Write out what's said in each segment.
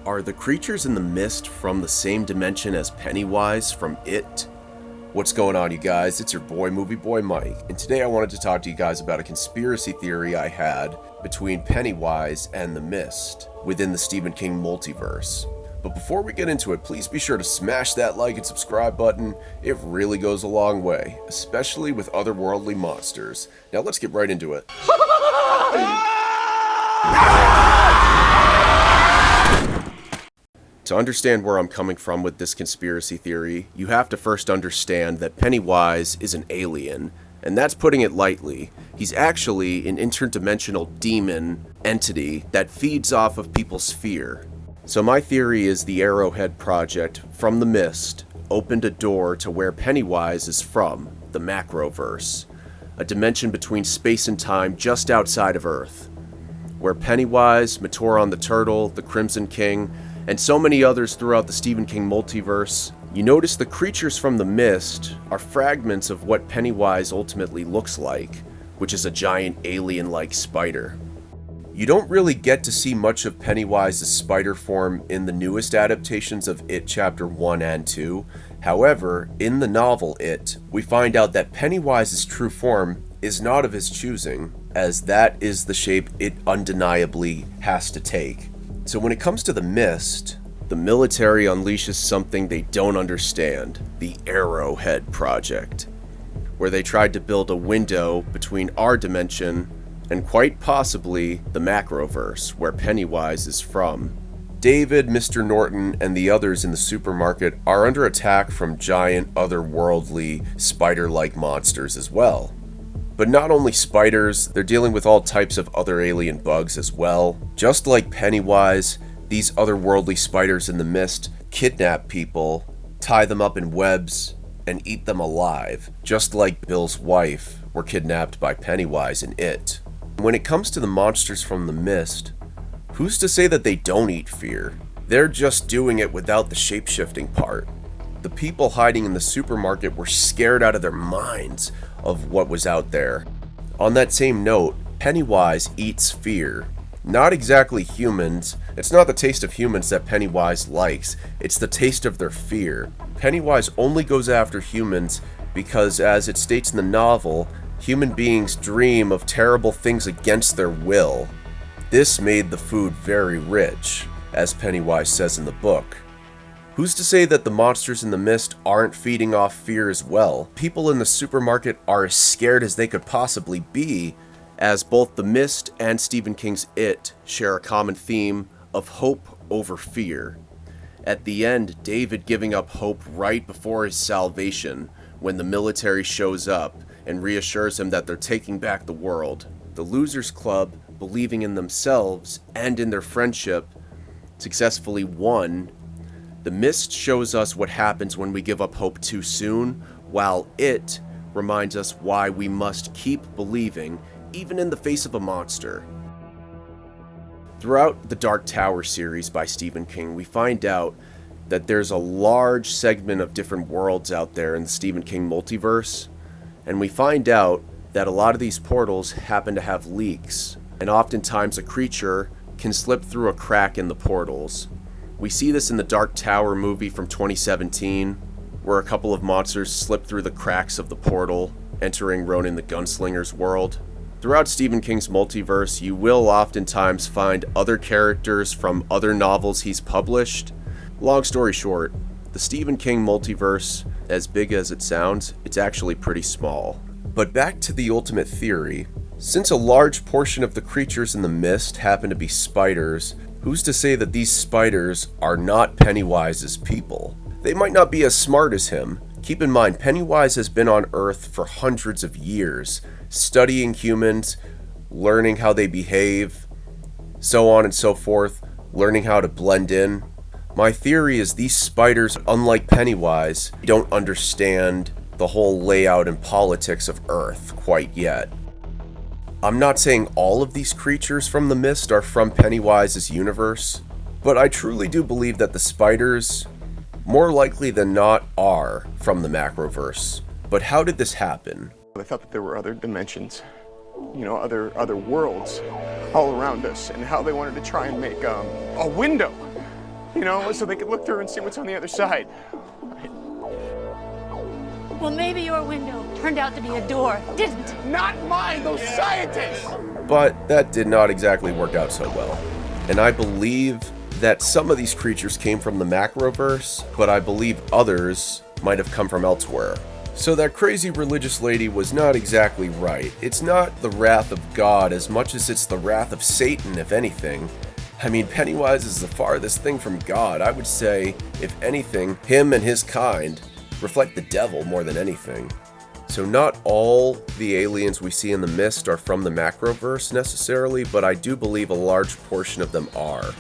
Are the creatures in the mist from the same dimension as Pennywise from It? What's going on, you guys? It's your boy, Movie Boy Mike, and today I wanted to talk to you guys about a conspiracy theory I had between Pennywise and the Mist within the Stephen King multiverse. But before we get into it, please be sure to smash that like and subscribe button. It really goes a long way, especially with otherworldly monsters. Now let's get right into it. To understand where I'm coming from with this conspiracy theory, you have to first understand that Pennywise is an alien, and that's putting it lightly. He's actually an interdimensional demon entity that feeds off of people's fear. So my theory is the Arrowhead Project from the Mist opened a door to where Pennywise is from, the Macroverse, a dimension between space and time just outside of Earth, where Pennywise, Matoran the Turtle, the Crimson King, and so many others throughout the Stephen King multiverse. You notice the creatures from the Mist are fragments of what Pennywise ultimately looks like, which is a giant alien-like spider. You don't really get to see much of Pennywise's spider form in the newest adaptations of It Chapter 1 and 2. However, in the novel It, we find out that Pennywise's true form is not of his choosing, as that is the shape it undeniably has to take. So when it comes to the Mist, the military unleashes something they don't understand, the Arrowhead Project, where they tried to build a window between our dimension and quite possibly the Macroverse, where Pennywise is from. David, Mr. Norton, and the others in the supermarket are under attack from giant, otherworldly, spider-like monsters as well. But not only spiders, they're dealing with all types of other alien bugs as well. Just like Pennywise, these otherworldly spiders in the mist kidnap people, tie them up in webs, and eat them alive, just like Bill's wife were kidnapped by Pennywise in It. When it comes to the monsters from the mist, who's to say that they don't eat fear? They're just doing it without the shape-shifting part. The people hiding in the supermarket were scared out of their minds of what was out there. On that same note, Pennywise eats fear. Not exactly humans. It's not the taste of humans that Pennywise likes. It's the taste of their fear. Pennywise only goes after humans because, as it states in the novel, human beings dream of terrible things against their will. This made the food very rich, as Pennywise says in the book. Who's to say that the monsters in the mist aren't feeding off fear as well? People in the supermarket are as scared as they could possibly be, as both the Mist and Stephen King's It share a common theme of hope over fear. At the end, David giving up hope right before his salvation when the military shows up and reassures him that they're taking back the world. The Losers Club, believing in themselves and in their friendship, successfully won. The Mist shows us what happens when we give up hope too soon, while It reminds us why we must keep believing, even in the face of a monster. Throughout the Dark Tower series by Stephen King, we find out that there's a large segment of different worlds out there in the Stephen King multiverse, and we find out that a lot of these portals happen to have leaks, and oftentimes a creature can slip through a crack in the portals. We see this in the Dark Tower movie from 2017, where a couple of monsters slip through the cracks of the portal, entering Ronan the Gunslinger's world. Throughout Stephen King's multiverse, you will oftentimes find other characters from other novels he's published. Long story short, the Stephen King multiverse, as big as it sounds, it's actually pretty small. But back to the ultimate theory. Since a large portion of the creatures in the mist happen to be spiders, who's to say that these spiders are not Pennywise's people? They might not be as smart as him. Keep in mind, Pennywise has been on Earth for hundreds of years, studying humans, learning how they behave, so on and so forth, learning how to blend in. My theory is these spiders, unlike Pennywise, don't understand the whole layout and politics of Earth quite yet. I'm not saying all of these creatures from the mist are from Pennywise's universe, but I truly do believe that the spiders, more likely than not, are from the Macroverse. But how did this happen? I thought that there were other dimensions, other worlds all around us, and how they wanted to try and make a window You know, so they could look through and see what's on the other side. Well, maybe your window turned out to be a door, didn't it? Not mine, those scientists! But that did not exactly work out so well. And I believe that some of these creatures came from the macroverse, but I believe others might have come from elsewhere. So that crazy religious lady was not exactly right. It's not the wrath of God as much as it's the wrath of Satan, if anything. I mean, Pennywise is the farthest thing from God. I would say, if anything, him and his kind reflect the devil more than anything. So not all the aliens we see in the mist are from the macroverse necessarily, but I do believe a large portion of them are.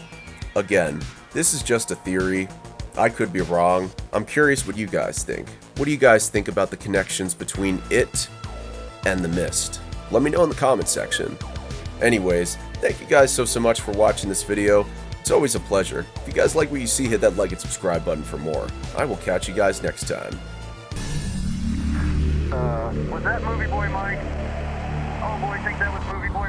Again, this is just a theory. I could be wrong. I'm curious what you guys think. What do you guys think about the connections between it and the mist? Let me know in the comment section. Anyways, thank you guys so much for watching this video. It's always a pleasure. If you guys like what you see, hit that like and subscribe button for more. I will catch you guys next time. Was that Movie Boy Mike? Oh boy, I think that was Movie Boy.